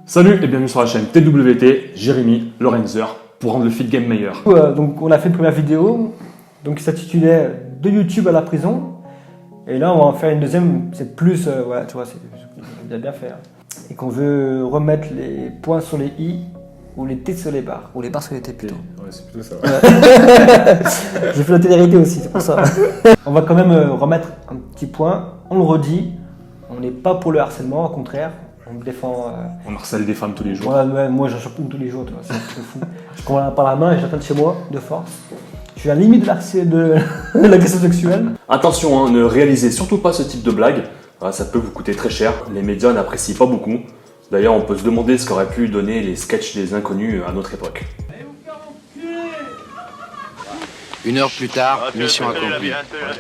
Salut et bienvenue sur la chaîne TWT, Jérémy Lorenzer, pour rendre le feed game meilleur. Donc on a fait une première vidéo, donc qui s'intitulait « De YouTube à la prison ». Et là on va en faire une deuxième, c'est plus, voilà, tu vois, il a bien fait. Hein. Et qu'on veut remettre les points sur les i ou les t sur les barres, ou les barres sur les t plutôt. Ouais, c'est plutôt ça. J'ai fait la télé-réalité aussi, c'est pour ça. On va quand même remettre un petit point, on le redit, on n'est pas pour le harcèlement, au contraire. On défend. On harcèle des femmes tous les jours. Ouais, moi j'en chope une tous les jours, c'est un truc fou. Je prends par la main et j'attends de chez moi, de force. Je suis à la limite de l'agression sexuelle. Attention, hein, ne réalisez surtout pas ce type de blague. Voilà, ça peut vous coûter très cher. Les médias n'apprécient pas beaucoup. D'ailleurs, on peut se demander ce qu'auraient pu donner les sketchs des inconnus à notre époque. Une heure plus tard, mission accomplie.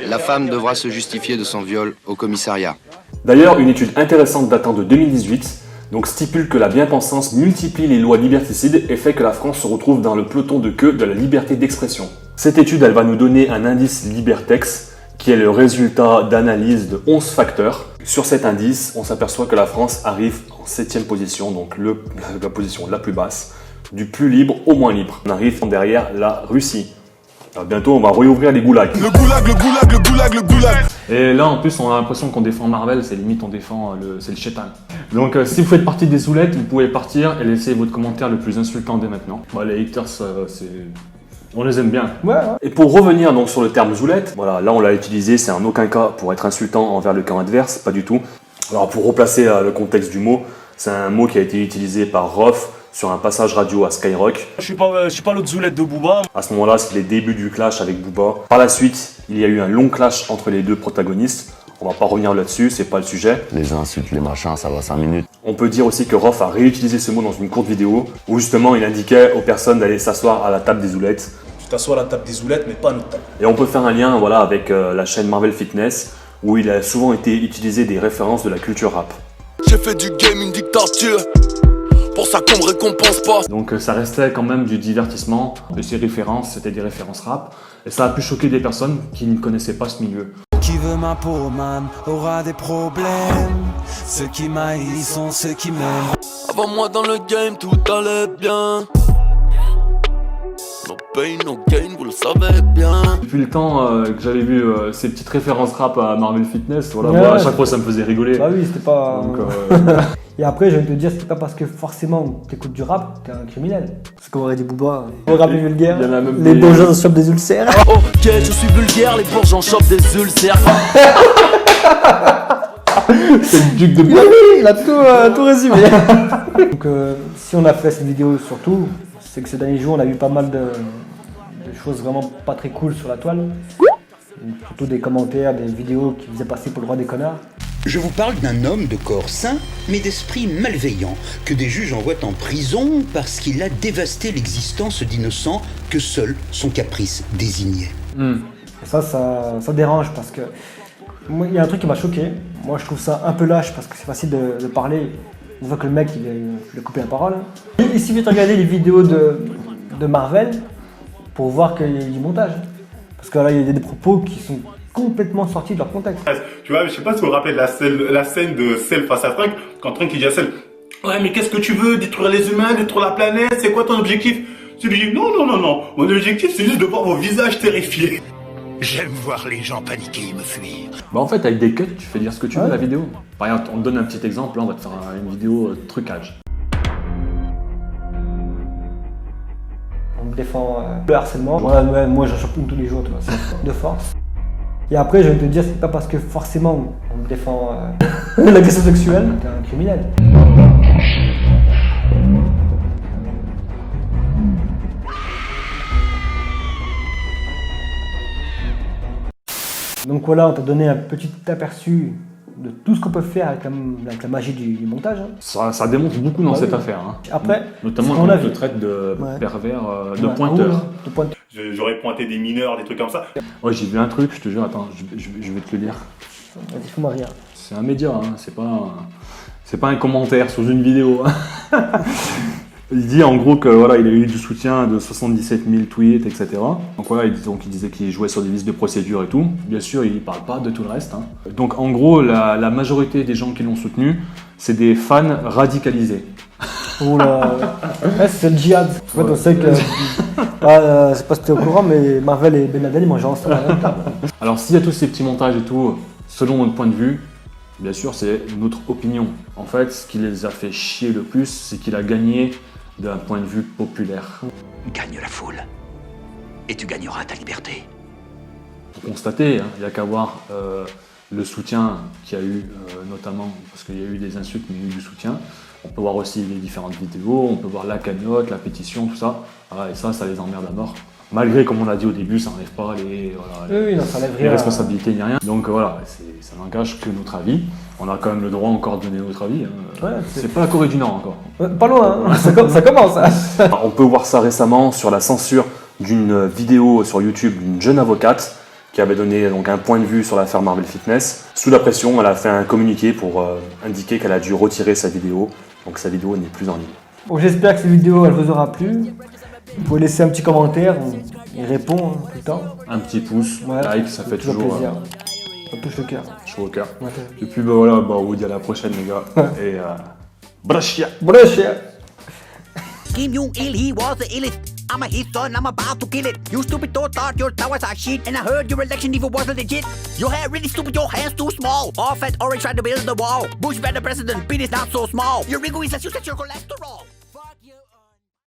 La femme devra se justifier de son viol au commissariat. D'ailleurs, une étude intéressante datant de 2018 stipule que la bien-pensance multiplie les lois liberticides et fait que la France se retrouve dans le peloton de queue de la liberté d'expression. Cette étude, elle va nous donner un indice Libertex qui est le résultat d'analyse de 11 facteurs. Sur cet indice, on s'aperçoit que la France arrive en 7e position, donc la position la plus basse, du plus libre au moins libre. On arrive derrière la Russie. Alors bientôt, on va réouvrir les goulags. Le goulag. Et là, en plus, on a l'impression qu'on défend Marvel, c'est limite on défend c'est le chétan. Donc, si vous faites partie des zoulettes, vous pouvez partir et laisser votre commentaire le plus insultant dès maintenant. Bon, les haters, on les aime bien. Ouais. Et pour revenir donc sur le terme zoulette, voilà, là on l'a utilisé, c'est en aucun cas pour être insultant envers le camp adverse, pas du tout. Alors pour replacer le contexte du mot, c'est un mot qui a été utilisé par Rof sur un passage radio à Skyrock. Je suis pas l'autre zoulette de Booba. À ce moment-là, c'est les débuts du clash avec Booba. Par la suite, il y a eu un long clash entre les deux protagonistes. On va pas revenir là-dessus, c'est pas le sujet. Les insultes, les machins, ça va 5 minutes. On peut dire aussi que Rof a réutilisé ce mot dans une courte vidéo où justement il indiquait aux personnes d'aller s'asseoir à la table des zoulettes. Tu t'assois à la table des zoulettes, mais pas à notre table. Et on peut faire un lien voilà, avec la chaîne Marvel Fitness où il a souvent été utilisé des références de la culture rap. J'ai fait du game une dictature. Pour ça qu'on me récompense pas. Donc ça restait quand même du divertissement. Et ces références, c'était des références rap. Et ça a pu choquer des personnes qui ne connaissaient pas ce milieu. Qui veut ma peau, man, aura des problèmes. Ceux qui m'haïssent sont ceux qui m'aiment. Avant moi dans le game, tout allait bien. No pain, no gain, vous le savez bien. Depuis le temps que j'avais vu ces petites références rap à Marvel Fitness, voilà, Ouais, moi, à chaque fois ça me faisait rigoler. Bah oui, c'était pas. Donc, Et après, je vais te dire, c'est pas parce que forcément t'écoutes du rap, t'es un criminel. C'est comme aurait dit Booba. Le rap est vulgaire. Il y en a même Les des- bourgeois se chopent des ulcères. Ok, je suis vulgaire, les bourges en chopent des ulcères. c'est le duc de Oui, il a tout résumé. Donc, si on a fait cette vidéo surtout, c'est que ces derniers jours, on a vu pas mal de choses vraiment pas très cool sur la toile. Surtout des commentaires, des vidéos qui faisaient passer pour le roi des connards. Je vous parle d'un homme de corps sain, mais d'esprit malveillant, que des juges envoient en prison parce qu'il a dévasté l'existence d'innocents que seul son caprice désignait. Et ça dérange parce que moi, il y a un truc qui m'a choqué. Moi, je trouve ça un peu lâche parce que c'est facile de parler. On voit que le mec, il a coupé la parole. Il suffit de regarder les vidéos de Marvel pour voir qu'il y a du montage. Parce que là, il y a des propos qui sont complètement sortis de leur contexte. Tu vois, je sais pas si vous vous rappelez de la scène de Cell face à Trunk, quand Trunk il dit à Cell, ouais, mais qu'est-ce que tu veux? Détruire les humains, détruire la planète, c'est quoi ton objectif? Tu lui dis, non, mon objectif c'est juste de voir vos visages terrifiés. J'aime voir les gens paniquer et me fuir. Bah en fait, avec des cuts, tu fais dire ce que tu veux la vidéo. Par exemple, on te donne un petit exemple, là on va te faire une vidéo trucage. On défend le harcèlement. Voilà, moi, j'en chope une tous les jours, tu vois, c'est de force. Et après, je vais te dire, c'est pas parce que forcément on défend l'agression sexuelle, t'es un criminel. Donc voilà, on t'a donné un petit aperçu de tout ce qu'on peut faire avec la magie du montage. Hein. Ça démontre beaucoup dans Bah cette oui. affaire. Hein. Après, Notamment ce quand qu'on on a te vu. traite de pervers, de Ouais, pointeur. de pointeur. J'aurais pointé des mineurs, des trucs comme ça. Ouais, j'ai vu un truc, je te jure, attends, je vais te le lire. Vas-y, fais-moi rire. C'est un média, hein, c'est pas un commentaire sous une vidéo. Hein. Il dit en gros que voilà, il a eu du soutien de 77 000 tweets, etc. Donc voilà, il disait qu'il jouait sur des listes de procédure et tout. Bien sûr, il parle pas de tout le reste. Hein. Donc en gros, la majorité des gens qui l'ont soutenu, c'est des fans radicalisés. Oula. Ouais, c'est le djihad. En fait, on sait que. Je sais pas si t'es au courant, mais Marvel et Ben Laden ils mangent ensemble à la même table. Alors s'il y a tous ces petits montages et tout, selon notre point de vue, bien sûr c'est notre opinion. En fait, ce qui les a fait chier le plus, c'est qu'il a gagné d'un point de vue populaire. Gagne la foule, et tu gagneras ta liberté. Pour constater, hein, il n'y a qu'à voir le soutien qu'il y a eu, notamment parce qu'il y a eu des insultes, mais il y a eu du soutien. On peut voir aussi les différentes vidéos, on peut voir la cagnotte, la pétition, tout ça. Voilà, et ça les emmerde à mort. Malgré, comme on l'a dit au début, ça n'enlève pas les responsabilités ni rien. Donc voilà, ça n'engage que notre avis. On a quand même le droit encore de donner notre avis. Hein. Ouais, c'est pas la Corée du Nord encore. Pas loin, hein. ça commence. Hein. On peut voir ça récemment sur la censure d'une vidéo sur YouTube d'une jeune avocate qui avait donné donc, un point de vue sur l'affaire Marvel Fitness. Sous la pression, elle a fait un communiqué pour indiquer qu'elle a dû retirer sa vidéo. Donc sa vidéo n'est plus en ligne. Bon, j'espère que cette vidéo elle vous aura plu. Vous pouvez laisser un petit commentaire, il répond tout le temps. Un petit pouce, like, ça fait toujours plaisir. Ça touche le cœur. Chaud au cœur. Ouais. Et puis voilà, on vous dit à la prochaine les gars. Et brachia. Kim Jong-il, he was the illest. I'm a his son, I'm about to kill it. You stupid thought your towers are shit. And I heard your election even wasn't legit. Your hair really stupid, your hands too small. All fat orange trying to build the wall. Bush better president, Pete is not so small. Your ego is as you set your cholesterol.